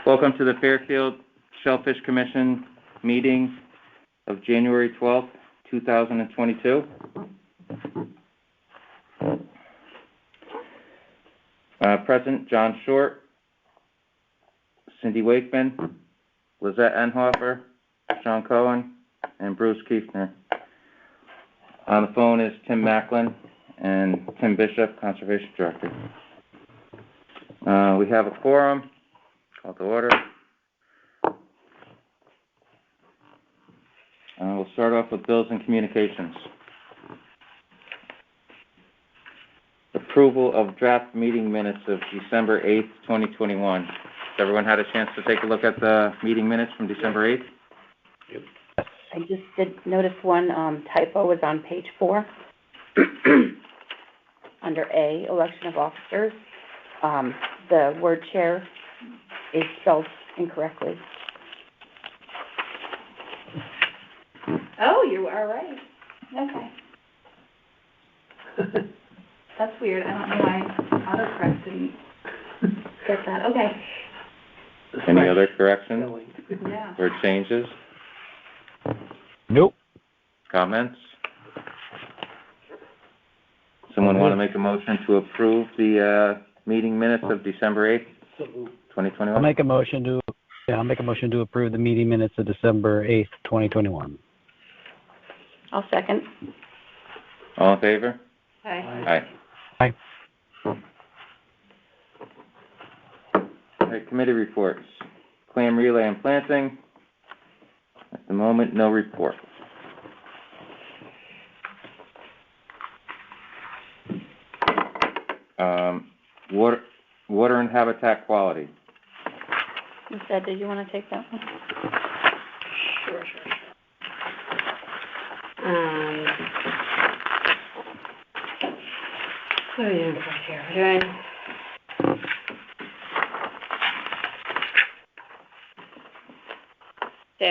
Welcome to the Fairfield Shellfish Commission meeting of January 12th, 2022. Present, John Short, Cindy Wakeman, Lizette Enhofer, Sean Cohen, and Bruce Kiefner. On the phone is Tim Macklin and Tim Bishop, Conservation Director. We have a quorum. Call to order. We'll start off with bills and communications. Approval of draft meeting minutes of December 8th, 2021. Has everyone had a chance to take a look at the meeting minutes from December 8th? Yep. I just did notice one typo was on page 4. Under A, election of officers. The word chair is spelled incorrectly. Oh, you are right. Okay. That's weird. I don't know why autocorrect didn't get that. Okay. Any other corrections Yeah. or changes? Nope. Comments? Someone want to make a motion to approve the meeting minutes of December 8th, 2021? I'll make a motion to approve the meeting minutes of December 8th, 2021. I'll second. All in favor? Hi. Aye. Aye. All right, committee reports. Clam relay and planting. At the moment, no report. Water and habitat quality. Instead, did you want to take that one? Sure. What are we doing first here? We're doing so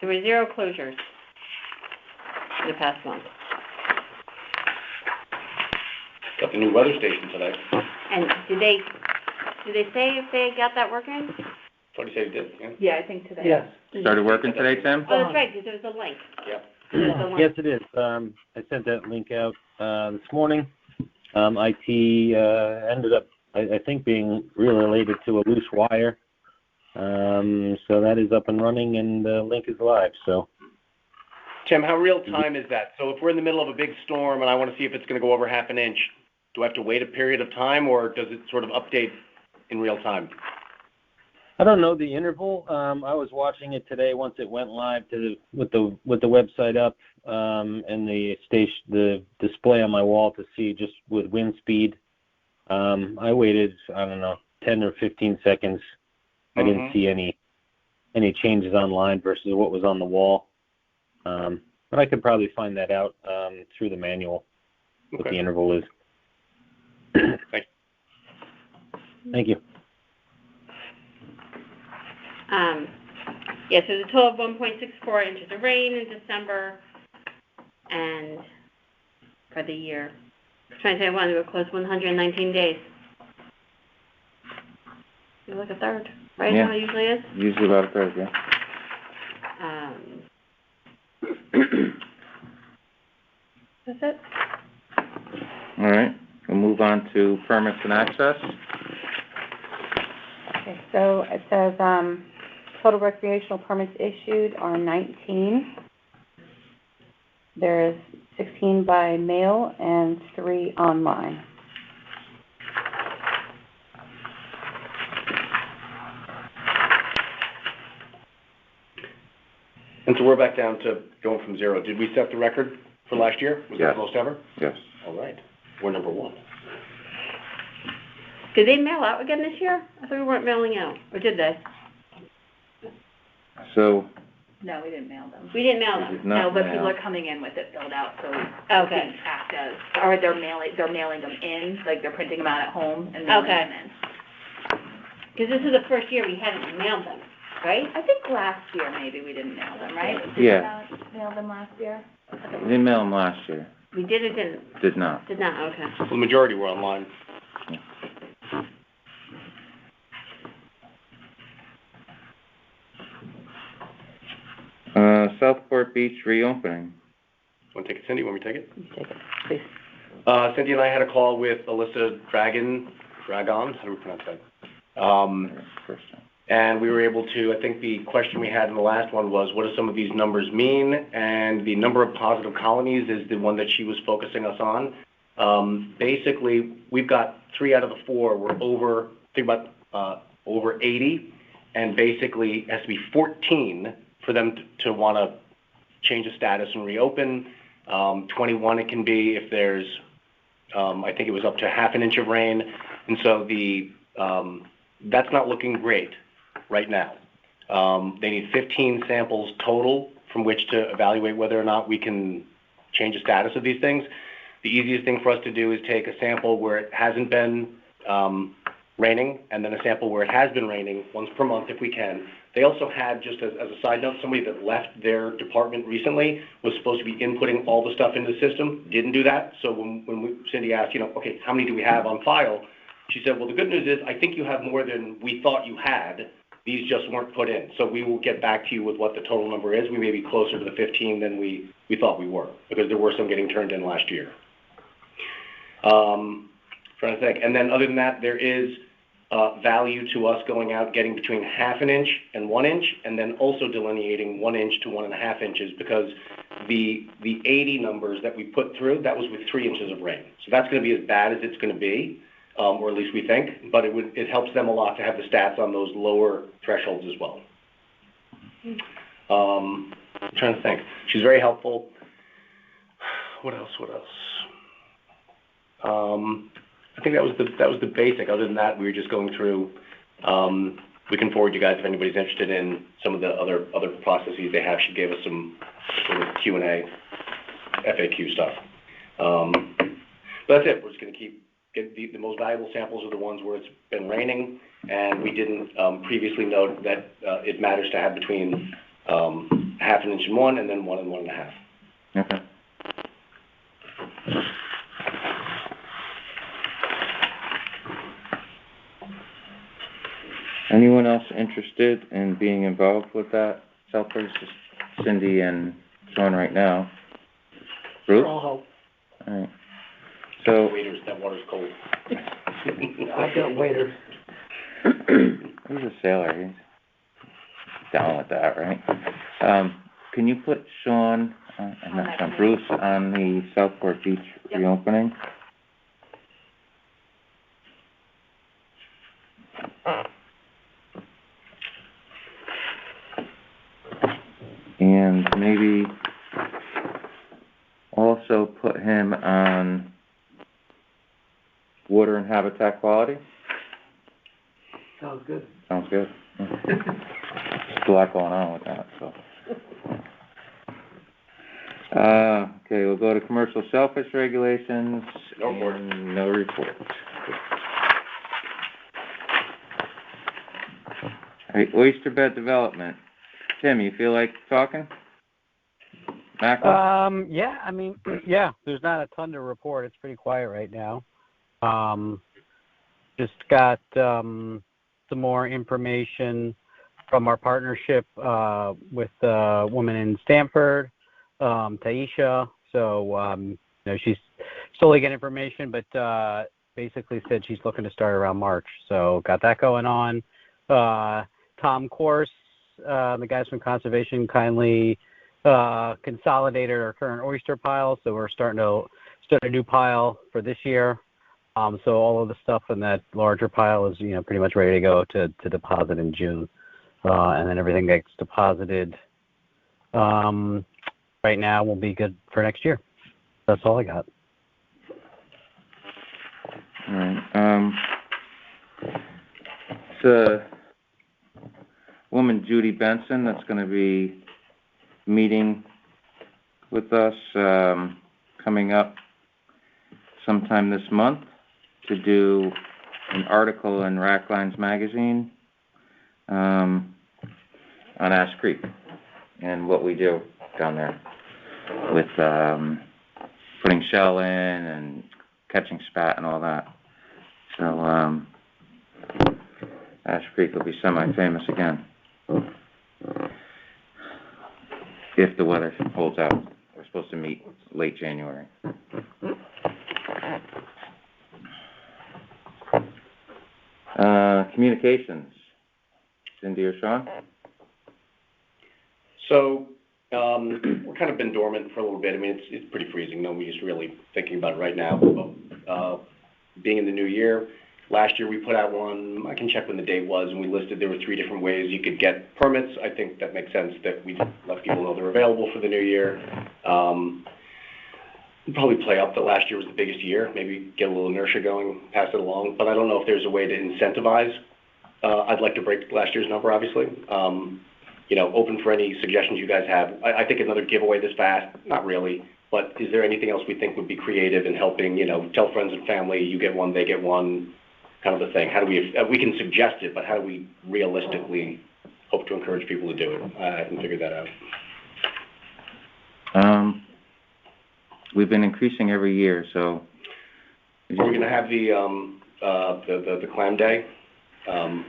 there were 0 closures in the past month. Got the new weather station today. And did they say if they got that working? Thought you said you did, yeah? Yeah, I think today. Yes. Started working today, Tim? Oh, that's right, because there was a link. Yeah. There was a link. Yes, it is. I sent that link out this morning. IT ended up, I think, being really related to a loose wire. So that is up and running, and the link is live. So, Tim, how real time is that? So if we're in the middle of a big storm and I want to see if it's going to go over half an inch, do I have to wait a period of time, or does it sort of update in real time? I don't know the interval. I was watching it today once it went live with the website up and the display on my wall to see just with wind speed. I waited, I don't know, 10 or 15 seconds. I didn't see any changes online versus what was on the wall. But I could probably find that out through the manual, what the interval is. Thanks. Thank you. Yeah, so there's a total of 1.64 inches of rain in December, and for the year 2021, we were close 119 days. It's like a third, right? Yeah. How it usually is? Usually about a third, yeah. That's it. All right, we'll move on to permits and access. Okay, so it says total recreational permits issued are 19. There is 16 by mail and 3 online. And so we're back down to going from 0. Did we set the record for last year? Was that the most ever? Yes. All right. We're number 1. Did they mail out again this year? I thought we weren't mailing out, or did they? So, No, we didn't mail them. We didn't mail them. No, but people are coming in with it filled out, so Okay. we act as, or they're mailing them in, like they're printing them out at home and mailing Okay. them in. Because this is the first year we haven't mailed them, right? I think last year maybe we didn't mail them, right? Yeah. Did we mail them last year? we didn't mail them last year. We did or didn't? Did not. Did not, okay. Well, the majority were online. Southport Beach reopening. Want to take it, Cindy? Want me to take it? You take it, please. Cindy and I had a call with Alyssa Dragon, how do we pronounce that? First time. And we were able to, I think the question we had in the last one was, what do some of these numbers mean? And the number of positive colonies is the one that she was focusing us on. Basically, we've got 3 out of the 4 were over 80, and basically it has to be 14 for them to want to change the status and reopen. 21 it can be if there's, I think it was up to half an inch of rain, and so that's not looking great right now. They need 15 samples total from which to evaluate whether or not we can change the status of these things. The easiest thing for us to do is take a sample where it hasn't been raining, and then a sample where it has been raining once per month if we can. They also had, just as a side note, somebody that left their department recently was supposed to be inputting all the stuff into the system, didn't do that. So when Cindy asked, okay, how many do we have on file? She said, well, the good news is I think you have more than we thought you had. These just weren't put in. So we will get back to you with what the total number is. We may be closer to the 15 than we thought we were, because there were some getting turned in last year. Trying to think. And then other than that, there is value to us going out, getting between half an inch and 1 inch, and then also delineating 1 inch to 1.5 inches, because the 80 numbers that we put through, that was with 3 inches of rain. So that's going to be as bad as it's going to be, or at least we think, but it helps them a lot to have the stats on those lower thresholds as well. I'm trying to think. She's very helpful. What else? I think that was the basic. Other than that, we were just going through. We can forward you guys if anybody's interested in some of the other processes they have. She gave us some sort of Q&A, FAQ stuff. But that's it. We're just going to get the most valuable samples are the ones where it's been raining, and we didn't previously note that it matters to have between half an inch and 1, and then 1 and 1.5. Okay. Anyone else interested in being involved with that? Southport, it's just Cindy and Sean right now. Bruce? All right. So. Waiters, that water's cold. I've got waiters. He's a sailor. He's down with that, right? Can you put Sean, Bruce on the Southport Beach reopening? And maybe also put him on water and habitat quality. Sounds good. Sounds good. There's a lot going on with that, so. Okay, we'll go to commercial shellfish regulations. No report. No report. All right, oyster bed development. Tim, you feel like talking? Macklin? Yeah, I mean, yeah, there's not a ton to report. It's pretty quiet right now. Just got some more information from our partnership with a woman in Stamford, Taisha. So, she's slowly getting information, but basically said she's looking to start around March. So got that going on. Tom Course, the guys from Conservation kindly consolidated our current oyster pile, so we're starting to start a new pile for this year. So all of the stuff in that larger pile is, pretty much ready to go to deposit in June. And then everything gets deposited right now will be good for next year. That's all I got. All right. It's a woman, Judy Benson, that's going to be meeting with us coming up sometime this month to do an article in Racklines Magazine on Ash Creek and what we do down there with putting shell in and catching spat and all that. So Ash Creek will be semi-famous again. if the weather holds out. We're supposed to meet late January. Communications, Cindy or Sean? So, we're kind of been dormant for a little bit. I mean, it's pretty freezing. Nobody's really thinking about it right now. Being in the new year, last year we put out one, I can check when the date was, and we listed there were 3 different ways you could get permits. I think that makes sense that we let people know they're available for the new year. We'll probably play up that last year was the biggest year, maybe get a little inertia going, pass it along, but I don't know if there's a way to incentivize. I'd like to break last year's number, obviously. Open for any suggestions you guys have. I think another giveaway this fast, not really, but is there anything else we think would be creative in helping, tell friends and family, you get one, they get one, kind of a thing? How do we can suggest it, but how do we realistically hope to encourage people to do it? I haven't figured that out. We've been increasing every year, so. Are we gonna have the clam day? Well,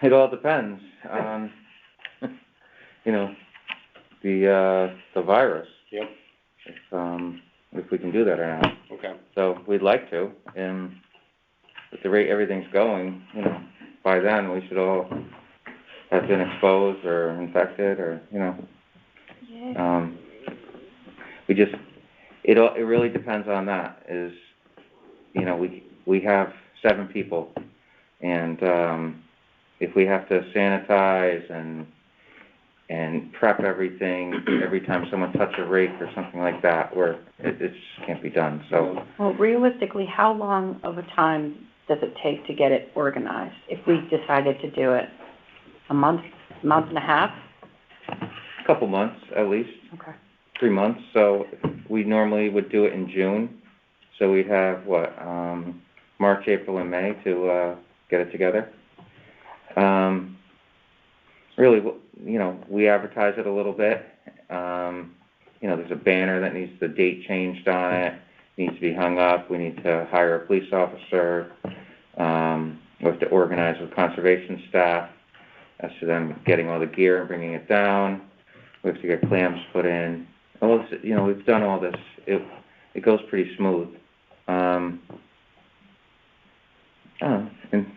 it all depends on, the virus. Yep. If we can do that or not. Okay. So we'd like to, and at the rate everything's going, by then we should all have been exposed or infected or, it really depends on that is, we have 7 people and, if we have to sanitize and prep everything every time someone touches a rake or something like that, it just can't be done, so. Well, realistically, how long of a time does it take to get it organized? If we decided to do it, a month and a half? A couple months, at least. Okay. 3 months, so we normally would do it in June, so we'd have, March, April, and May to, get it together. Really, we advertise it a little bit. There's a banner that needs the date changed on it, needs to be hung up. We need to hire a police officer. We have to organize with conservation staff as to them getting all the gear and bringing it down. We have to get clams put in. All this, we've done all this. It goes pretty smooth. And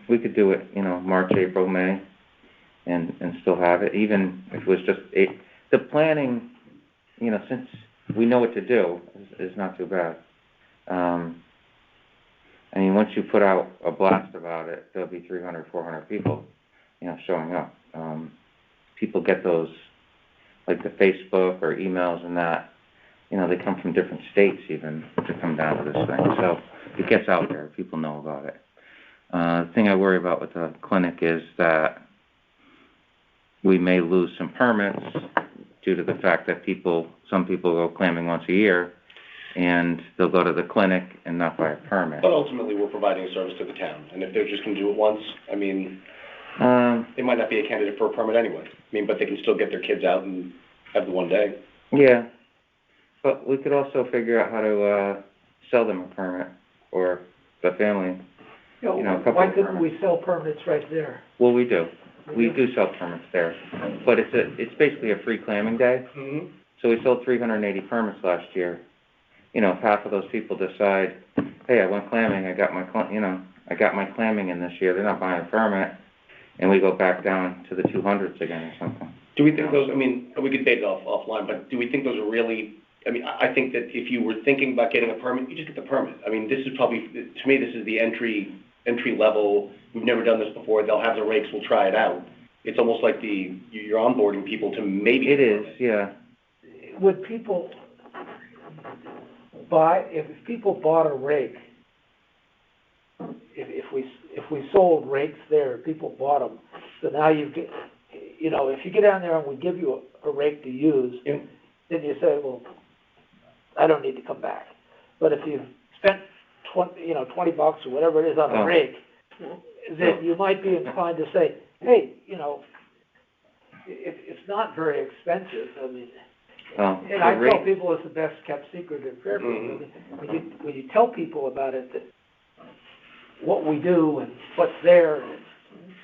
we could do it, March, April, May, and still have it, even if it was just the planning, since we know what to do, is not too bad. Once you put out a blast about it, there'll be 300, 400 people, showing up. People get those, like the Facebook or emails and that, they come from different states even to come down to this thing. So it gets out there. People know about it. The thing I worry about with the clinic is that we may lose some permits due to the fact that some people go clamming once a year, and they'll go to the clinic and not buy a permit. But ultimately, we're providing a service to the town, and if they're just going to do it once, they might not be a candidate for a permit anyway. But they can still get their kids out and have the one day. Yeah, but we could also figure out how to sell them a permit, or the family. A couple Why of couldn't permits. we sell permits right there? Well, we do. We do sell permits there, but it's basically a free clamming day. Mm-hmm. So we sold 380 permits last year. If half of those people decide, hey, I went clamming, I got my clamming in this year, they're not buying a permit, and we go back down to the 200s again or something. Do we think those, we could debate it offline, but do we think those are really, I think that if you were thinking about getting a permit, you just get the permit. This is probably, to me, this is the entry level. We've never done this before. They'll have the rakes, we'll try it out. It's almost like you're onboarding people to maybe. It is, yeah. Would people if people bought a rake, if we sold rakes there, people bought them, so now you get, if you get down there and we give you a rake to use, Yeah. then you say, well, I don't need to come back. But if you've spent $20 or whatever it is on a rake, then you might be inclined to say, hey, it's not very expensive. And I tell people it's the best kept secret in Fairfield. Mm-hmm. When you tell people about it, that what we do and what's there, and it's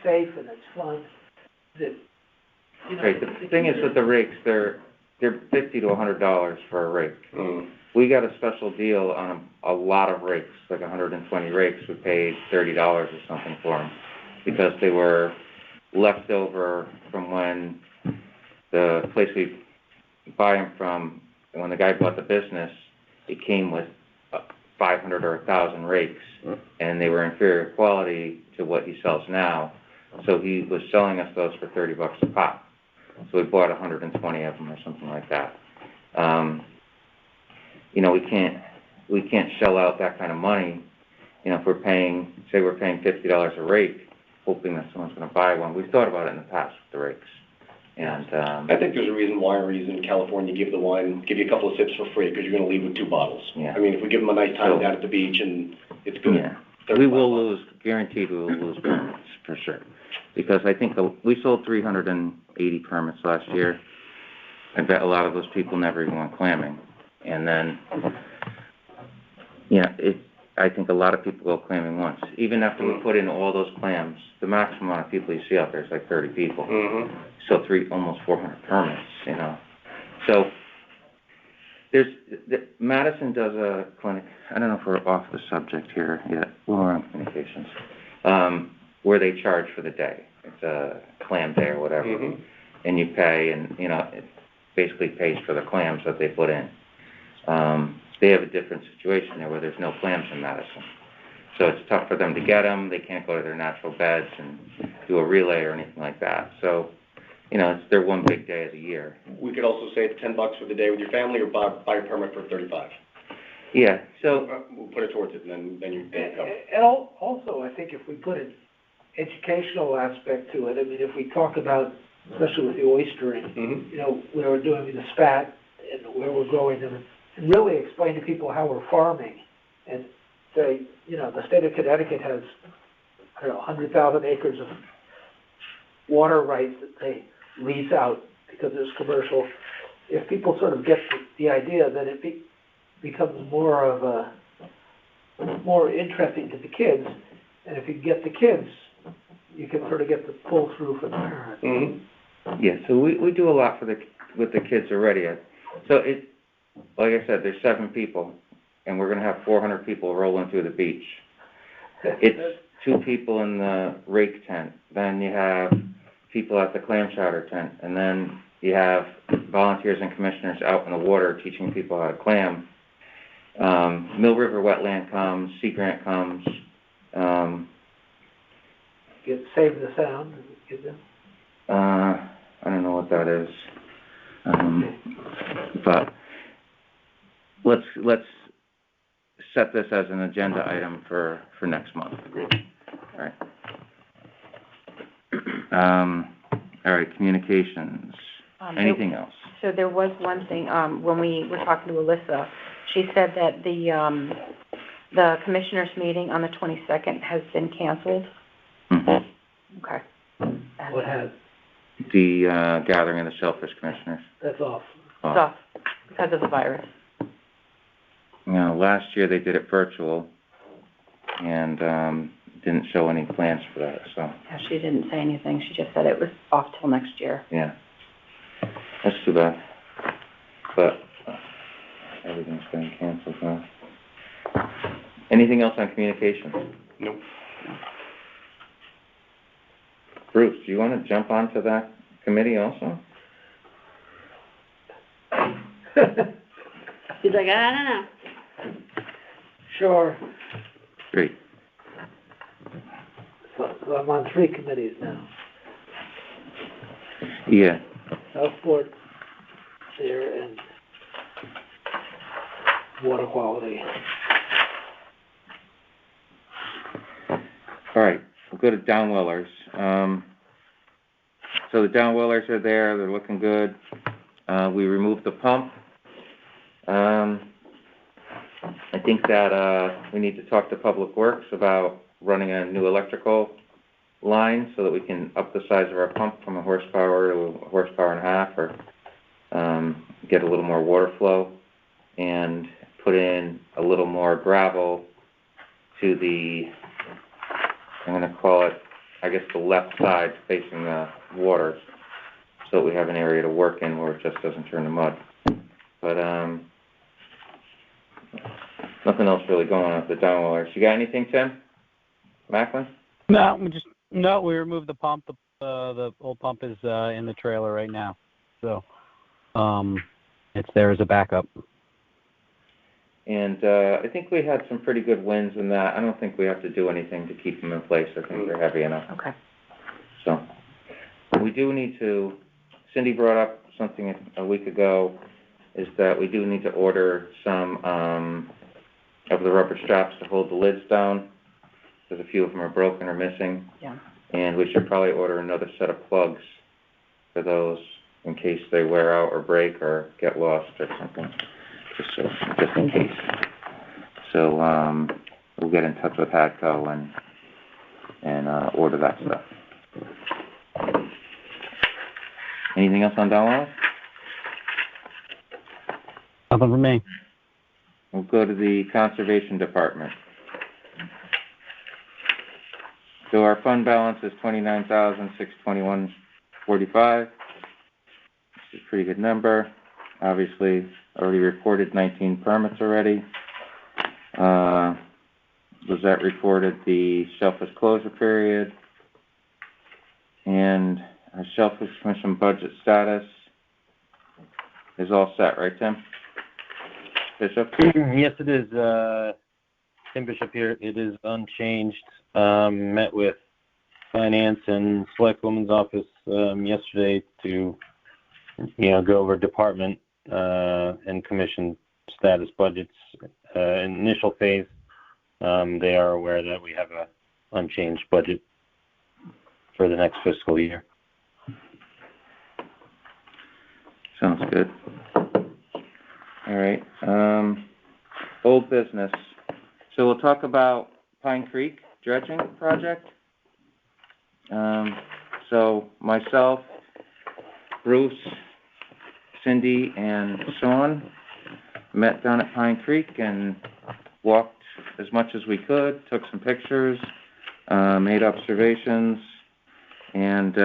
safe and it's fun, that you know. Right, the thing is with the rakes, they're $50 to $100 for a rake. Mm. We got a special deal on a lot of rakes, like 120 rakes. We paid $30 or something for them because they were left over from when the place we buy them from, when the guy bought the business, it came with 500 or 1,000 rakes, and they were inferior quality to what he sells now. So he was selling us those for $30 a pop. So we bought 120 of them or something like that. You know, we can't shell out that kind of money. You know, if we're paying $50 a rake, hoping that someone's going to buy one. We've thought about it in the past with the rakes. And, I think there's a reason wineries in California give you a couple of sips for free, because you're gonna leave with 2 bottles. Yeah. I mean, if we give them a nice time So- down at the beach and it's good. yeah, we will lose, guaranteed we will lose permits, for sure. Because I think we sold 380 permits last year. I bet a lot of those people never even went clamming. And then, yeah, I think a lot of people go clamming once. Even after we put in all those clams, the maximum amount of people you see out there is like 30 people. Mm-hmm. So almost 400 permits, you know. So Madison does a clinic, I don't know if we're off the subject here yet, we're on communications, where they charge for the day. It's a clam day or whatever. Mm-hmm. And you pay, and, you know, it basically pays for the clams that they put in. They have a different situation there where there's no clams in Madison. So it's tough for them to get them. They can't go to their natural beds and do a relay or anything like that. So, you know, it's their one big day of the year. We could also say it's $10 for the day with your family, or buy a permit for $35. Yeah, so, We'll put it towards it, and then you come. And also, I think if we put an educational aspect to it, I mean, if we talk about, especially with the oystering, Mm-hmm. you know, where we're doing the spat and where we're growing them, and really explain to people how we're farming, and say, you know, the state of Connecticut has, I don't know, 100,000 acres of water rights that they lease out because it's commercial. If people sort of get the idea, then it becomes more interesting to the kids, and if you get the kids, you can sort of get the pull through for the parents. Mm-hmm. yeah, so we do a lot with the kids already. So like I said, there's 7 people, and we're gonna have 400 people rolling through the beach. It's 2 people in the rake tent, then you have people at the clam chowder tent, and then you have volunteers and commissioners out in the water teaching people how to clam. Mill River Wetland comes, Sea Grant comes, Save the sound, get them. I don't know what that is. But let's set this as an agenda item for next month. All right. All right, communications. Anything else? So there was one thing, when we were talking to Alyssa, she said that the commissioners' meeting on the 22nd has been canceled. Mhm. Okay. What has, The gathering of the Shellfish Commissioners. that's off. Stuff, because of the virus. You know, last year they did it virtual, and didn't show any plans for that, so, Yeah, she didn't say anything, she just said it was off till next year. yeah. That's too bad. But everything's getting canceled now. Anything else on communications? Nope. Bruce, do you want to jump onto that committee also? He's like, I don't know. Sure. Great. So I'm on 3 committees now. Yeah. Southport, there, and water quality. All right, we'll go to downwellers. So the downwellers are there, they're looking good. We removed the pump. I think that we need to talk to Public Works about running a new electrical line so that we can up the size of our pump from a horsepower to a horsepower and a half, or get a little more water flow, and put in a little more gravel to the, I'm going to call it, I guess, the left side facing the water, so we have an area to work in where it just doesn't turn to mud. But, nothing else really going on with the downwellers. You got anything, Tim? Macklin? No, we removed the pump. The old pump is in the trailer right now, so it's there as a backup. And I think we had some pretty good wins in that. I don't think we have to do anything to keep them in place. I think they're heavy enough. Okay. So we do need to, Cindy brought up something a week ago, is that we do need to order some of the rubber straps to hold the lids down, because a few of them are broken or missing. Yeah. And we should probably order another set of plugs for those in case they wear out or break or get lost or something, just in case. So we'll get in touch with Hadco and order that stuff. Anything else on download? Nothing for me. We'll go to the Conservation Department. So our fund balance is $29,621.45. This is a pretty good number. Obviously, already reported 19 permits already. Lizette reported the Shellfish closure period. And our Shellfish Commission budget status is all set, right, Tim? Bishop? Yes, it is. Tim Bishop here. It is unchanged. Met with Finance and Select Women's Office yesterday to, go over department and commission status budgets. Initial phase, they are aware that we have a unchanged budget for the next fiscal year. Sounds good. All right. Old business. So we'll talk about Pine Creek Dredging project. So myself, Bruce, Cindy, and Sean met down at Pine Creek and walked as much as we could, took some pictures, made observations, and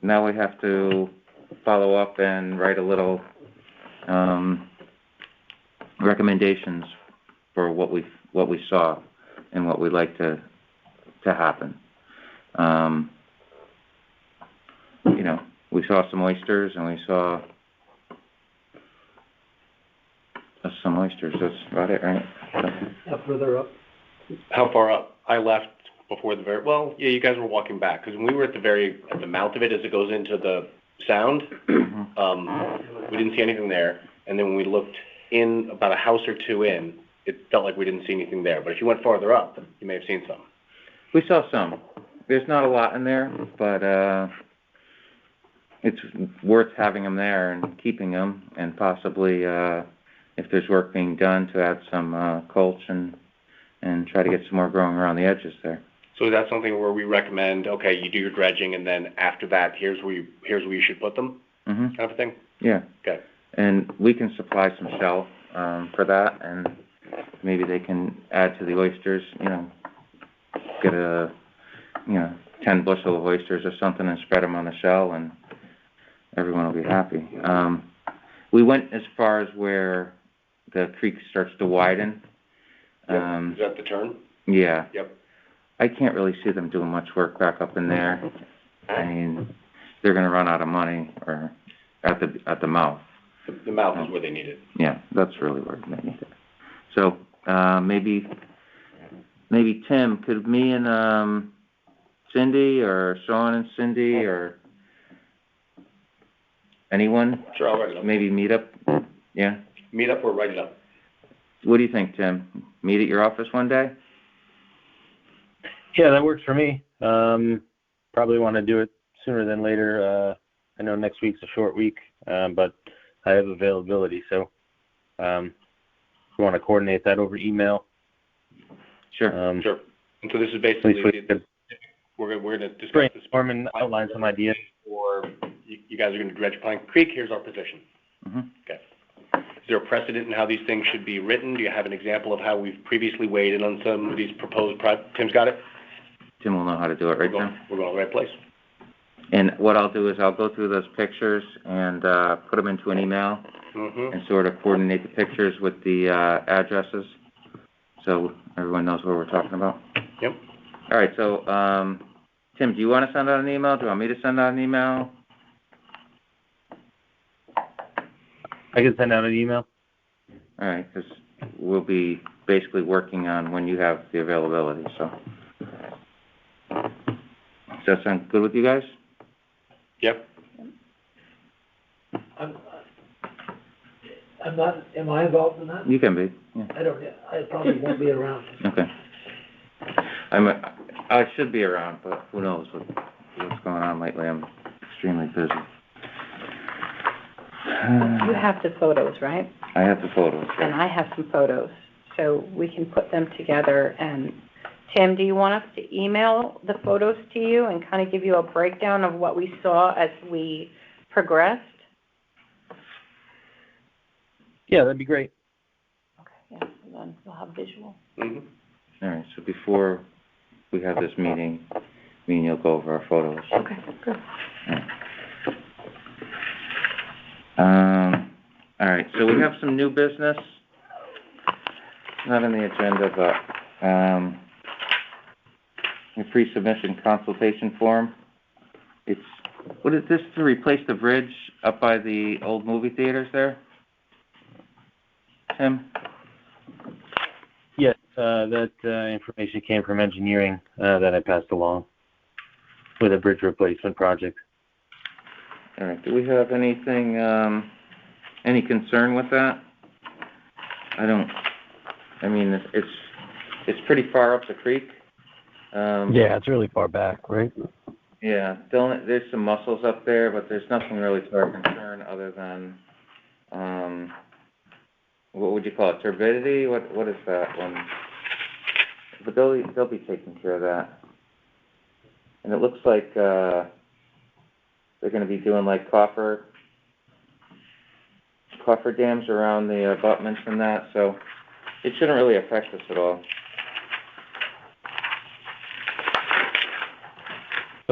now we have to follow up and write a little recommendations for what we saw and what we'd like to happen. We saw some oysters and we saw some oysters. That's about it, right? Further up. How far up? I left before the very, you guys were walking back, because when we were at the mouth of it as it goes into the sound, we didn't see anything there. And then when we looked in about a house or two in, it felt like we didn't see anything there. But if you went farther up, you may have seen some. We saw some. There's not a lot in there, but it's worth having them there and keeping them, and possibly if there's work being done to add some mulch and try to get some more growing around the edges there. So is that something where we recommend, okay, you do your dredging, and then after that, here's where you should put them, kind of a thing? Yeah. Okay. And we can supply some shell for that, and maybe they can add to the oysters, get 10 bushel of oysters or something and spread them on the shell, and everyone will be happy. We went as far as where the creek starts to widen. Is that the turn? Yeah. Yep. I can't really see them doing much work back up in there. I mean, they're going to run out of money or at the mouth. The mouth is where they need it. Yeah, that's really where they need it. So maybe Tim, could me and Cindy or Sean and Cindy or anyone? Sure, I'll write it up. Maybe meet up? Yeah? Meet up or write it up? What do you think, Tim? Meet at your office one day? Yeah, that works for me. Probably want to do it sooner than later. I know next week's a short week, but I have availability, so if you want to coordinate that over email. Sure. Sure. And so this is basically, we're going to discuss this. Brainstorm and outline some ideas. Or you guys are going to dredge Pine Creek, here's our position. Mm-hmm. Okay. Is there a precedent in how these things should be written? Do you have an example of how we've previously weighed in on some of these proposed Tim's got it? Tim will know how to do it, right, Tim? We're going to the right place. And what I'll do is I'll go through those pictures and, put them into an email Mm-hmm. and sort of coordinate the pictures with the, addresses, so everyone knows what we're talking about. Yep. All right, so, Tim, do you want to send out an email? Do you want me to send out an email? I can send out an email. All right, because we'll be basically working on when you have the availability, so. Does that sound good with you guys? Yep. I'm not, am I involved in that? You can be, yeah. I probably won't be around. Okay. I should be around, but who knows what's going on lately. I'm extremely busy. You have the photos, right? I have the photos. yeah. And I have some photos, so we can put them together. And Tim, do you want us to email the photos to you and kind of give you a breakdown of what we saw as we progressed? Yeah, that'd be great. Okay, yeah, so then we'll have visual. Mm-hmm. All right, so before we have this meeting, me and you'll go over our photos. Okay, good. All right, so we have some new business. Not on the agenda, but, a pre-submission consultation form. What is this, to replace the bridge up by the old movie theaters there? Tim? Yes, that information came from engineering that I passed along with a bridge replacement project. All right, do we have anything, any concern with that? It's pretty far up the creek. Yeah, it's really far back, right? Yeah, there's some mussels up there, but there's nothing really to our concern other than, what would you call it, turbidity? What is that one? But they'll be taking care of that. And it looks like, they're gonna be doing like coffer dams around the abutments and that, so it shouldn't really affect us at all.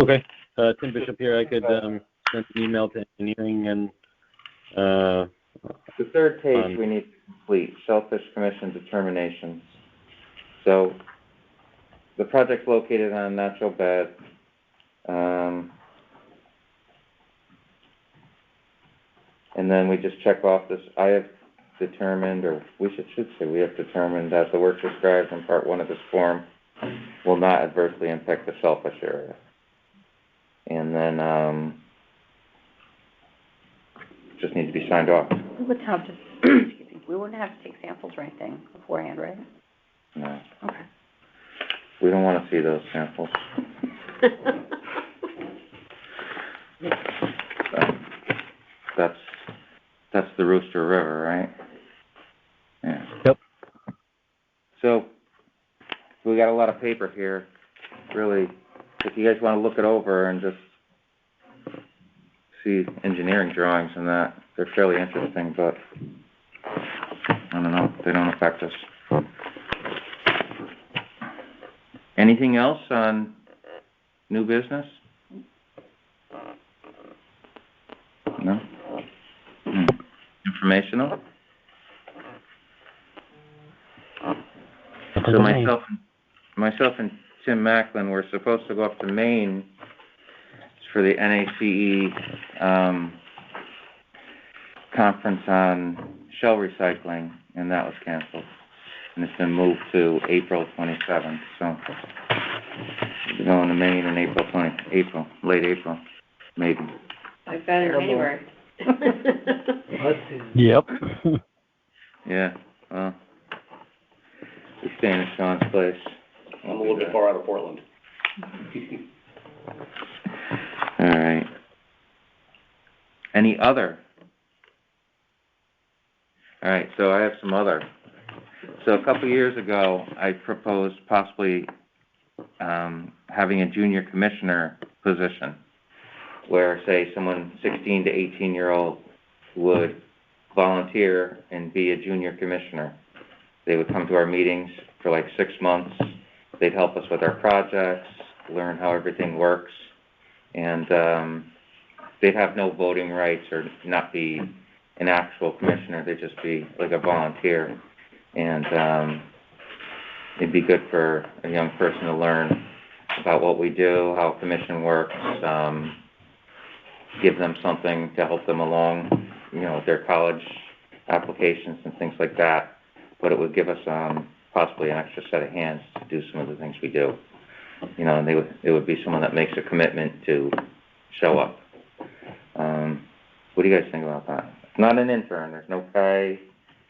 Okay. Tim Bishop here. I could send an email to engineering and The third page we need to complete, Shellfish Commission determinations. So, the project's located on a natural bed. And then we just check off this, I have determined, or we should say we have determined that the work described in part 1 of this form will not adversely impact the shellfish area. And then, just need to be signed off. We wouldn't have to, excuse me, we wouldn't have to take samples or anything beforehand, right? No, Okay. we don't want to see those samples. So, that's the Rooster River, right? Yeah. Yep. So, we got a lot of paper here. Really, if you guys want to look it over and just see engineering drawings and that, they're fairly interesting, but I don't know, they don't affect us. Anything else on new business? No? Informational? So myself and Tim Macklin were supposed to go up to Maine for the NACE conference on shell recycling, and that was canceled. And it's been moved to April 27th, so we're going to Maine in late April, maybe. Like that in January. Yep. Yeah, well, we staying at Sean's place. I'm a little bit far out of Portland. All right. Any other? All right, so I have some other. So a couple years ago, I proposed possibly having a junior commissioner position where, say, someone 16 to 18-year-old would volunteer and be a junior commissioner. They would come to our meetings for like 6 months. They'd help us with our projects, learn how everything works, And, they'd have no voting rights or not be an actual commissioner, they'd just be like a volunteer. And, it'd be good for a young person to learn about what we do, how a commission works, give them something to help them along, with their college applications and things like that. But it would give us, possibly an extra set of hands to do some of the things we do. And it would be someone that makes a commitment to show up. What do you guys think about that? It's not an intern, there's no pay.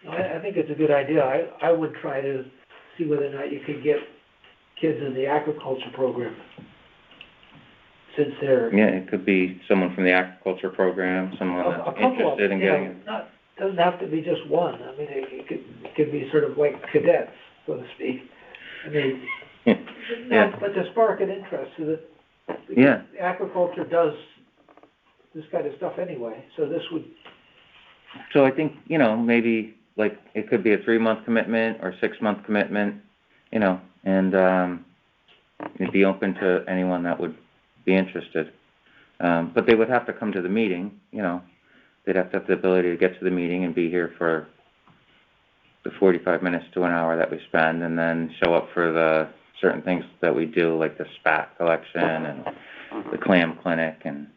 I think it's a good idea. I would try to see whether or not you could get kids in the aquaculture program. Since they're... Yeah, it could be someone from the aquaculture program, someone that's interested in getting it. Doesn't have to be just one. I mean, it could be sort of like cadets, so to speak. I mean, Yeah. but to spark an interest, so that Yeah. aquaculture does this kind of stuff anyway. So this would... So I think, maybe like it could be a 3-month commitment or 6-month commitment, and it'd be open to anyone that would be interested. But they would have to come to the meeting, They'd have to have the ability to get to the meeting and be here for the 45 minutes to an hour that we spend, and then show up for the certain things that we do, like the spat collection and the clam clinic, and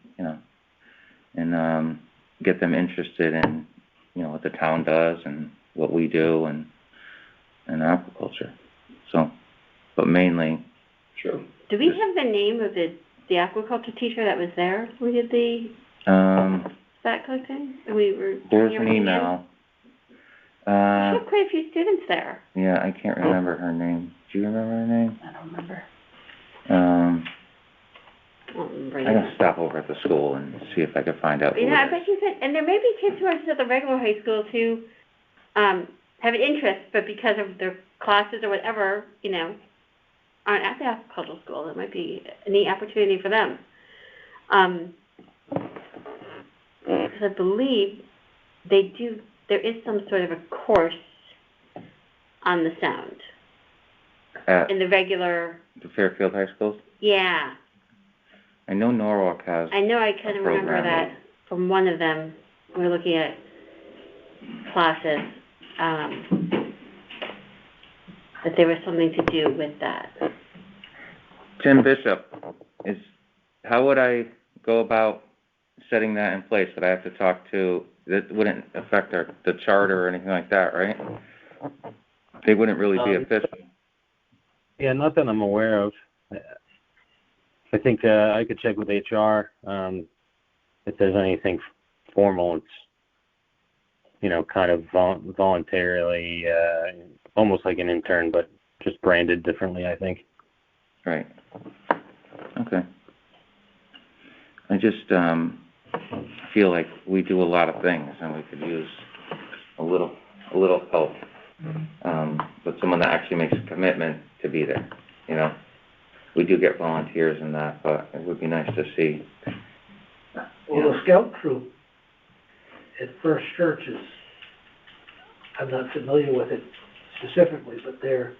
get them interested in what the town does and what we do and aquaculture. So, but mainly. Sure. Do we have the name of the aquaculture teacher that was there? We did the spat collecting? There's an email. We had quite a few students there. Yeah, I can't remember her name. Do you remember her name? I don't remember. I'm gonna stop over at the school and see if I can find out. I bet you could. And there may be kids who are just at the regular high school who have an interest, but because of their classes or whatever, aren't at the aquaculture school. That might be a neat opportunity for them. Because I believe there is some sort of a course on the sound in the regular. The Fairfield High Schools? Yeah. I know Norwalk has. I know, I kind of remember that from one of them. We were looking at classes, that there was something to do with that. Tim Bishop, how would I go about setting that in place? Would I have to talk to, that wouldn't affect the charter or anything like that, right? They wouldn't really be official. Yeah, not that I'm aware of. I think I could check with HR if there's anything formal. It's kind of voluntarily, almost like an intern, but just branded differently, I think. Right. Okay. I just feel like we do a lot of things, and we could use a little help. But someone that actually makes a commitment to be there, We do get volunteers in that, but it would be nice to see. Well, the scout troop at First Church I'm not familiar with it specifically, but they're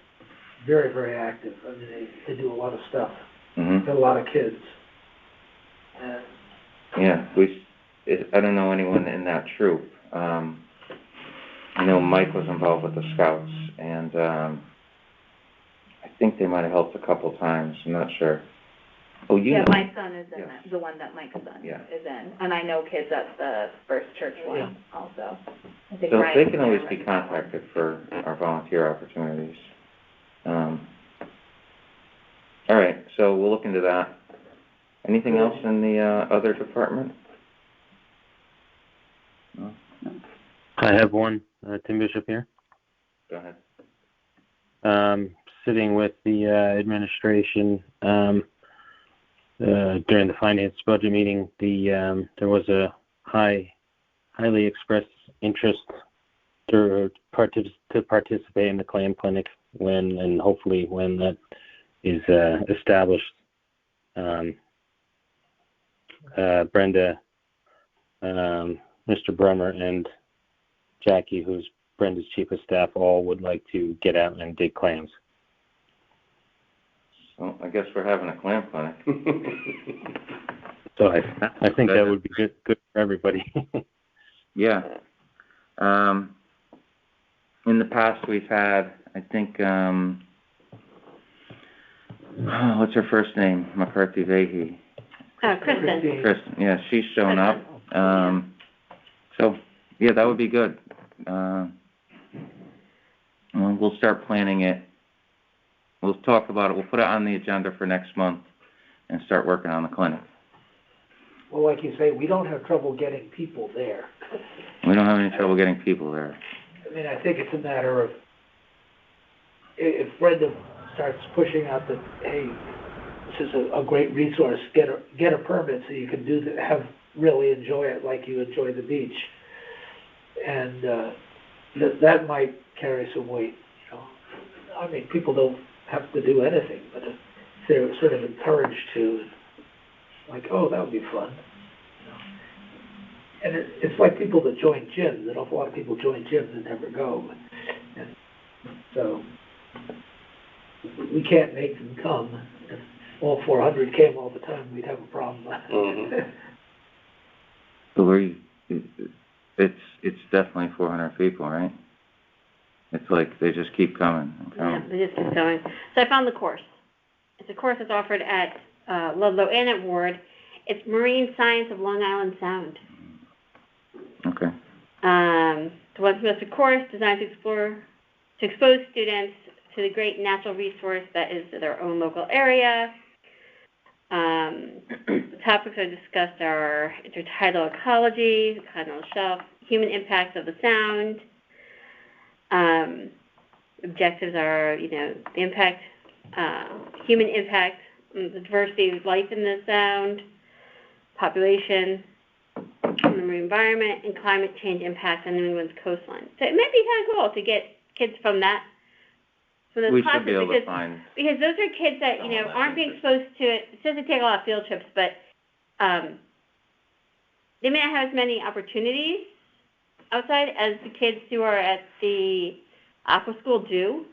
very, very active. I mean, they do a lot of stuff. Mm-hmm. Got a lot of kids. Yeah, I don't know anyone in that troop. I know Mike was involved with the Scouts, and I think they might have helped a couple times. I'm not sure. Oh, My son is in that, the one that Mike's son is in, and I know kids at the First Church one also. I think So Ryan they can always was be there. contacted for our volunteer opportunities. All right, so we'll look into that. Anything else in the other department? No? I have one. Tim Bishop here. Go ahead. Sitting with the administration during the finance budget meeting, there was a highly expressed interest to participate in the clam clinic when hopefully when that is established. Brenda, Mr. Brummer, and Jackie, who's Brenda's chief of staff, all would like to get out and dig clams. Well, I guess we're having a clam clinic. So I think that would be good for everybody. Yeah. In the past, we've had, I think, what's her first name? McCarthy Vahey. Kristen. Kristen, yeah, she's shown up. So, yeah, that would be good. We'll start planning it. We'll talk about it. We'll put it on the agenda for next month and start working on the clinic. Well, like you say, we don't have trouble getting people there. We don't have any trouble getting people there. I mean, I think it's a matter of, if Brenda starts pushing out that, hey, this is a great resource, get a permit so you can really enjoy it like you enjoy the beach. And that might carry some weight, you know. I mean, people don't have to do anything, but if they're sort of encouraged to, like, oh, that would be fun. You know. And it's like people that join gyms. An awful lot of people join gyms and never go. And so we can't make them come. If all 400 came all the time, we'd have a problem. Mm-hmm. So it's definitely 400 people, right? It's like they just keep coming and coming. Yeah, they just keep going. So I found the course. It's a course that's offered at Ludlow and at Ward. It's Marine Science of Long Island Sound. Okay. The one semester course designed to expose students to the great natural resource that is their own local area. The topics I discussed are intertidal ecology, continental shelf, human impacts of the sound. Objectives are, the impact, human impact, the diversity of life in the sound, population, the marine environment, and climate change impacts on New England's coastline. So it might be kind of cool to get kids from those We classes, should be able to find. because those are kids that, aren't being exposed to it. It says they take a lot of field trips, but they may not have as many opportunities outside as the kids who are at the aqua school do.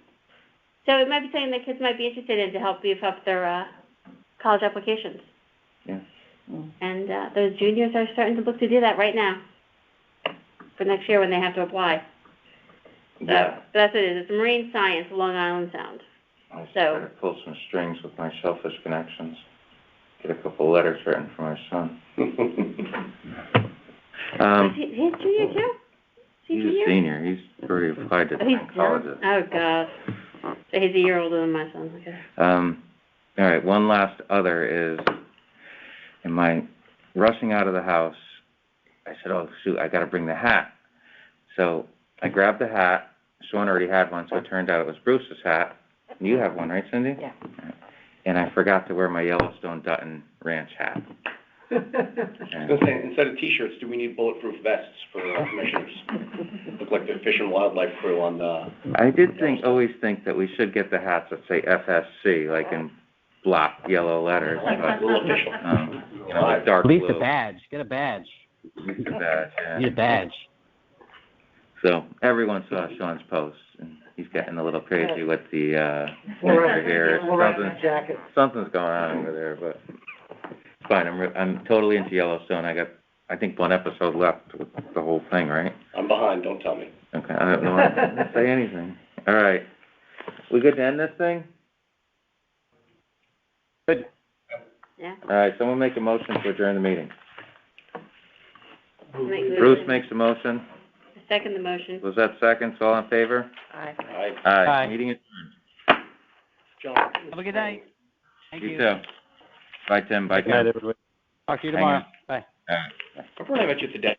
So it might be something that kids might be interested in to help beef up their college applications. Yeah. And those juniors are starting to look to do that right now for next year when they have to apply. So that's what it is. It's Marine Science, Long Island Sound. I try to pull some strings with my Shellfish connections. Get a couple letters written for my son. He's junior too? He's a senior. He's already applied to different colleges. Oh, God. So he's a year older than my son. Okay. All right, one last other is, in my rushing out of the house, I said, oh, shoot, I got to bring the hat. So I grabbed the hat. Sean already had one, so it turned out it was Bruce's hat. And you have one, right, Cindy? Yeah. And I forgot to wear my Yellowstone Dutton Ranch hat. I was going to say, instead of T-shirts, do we need bulletproof vests for commissioners? Look like the Fish and Wildlife crew on the... I did always think that we should get the hats that say FSC, like in block yellow letters. Like a little official. Like dark At least blue. a badge. Get a badge. At least a badge, yeah. Need a badge. So everyone saw Sean's post, and he's getting a little crazy with the winter here. Something's going on over there, but it's fine. I'm totally into Yellowstone. I think one episode left with the whole thing, right? I'm behind, don't tell me. Okay, I don't know how to say anything. All right. We good to end this thing? Good. Yeah. All right, someone make a motion to adjourn the meeting. Bruce makes a motion. Second the motion. Was that second? So all in favor? Aye. Aye. Aye. Meeting is John. Have a good night. Thank you. you too. Bye, Tim. Bye, Good night, Tim. everybody. Talk to you tomorrow. Bye. All right. I've heard I bet you today.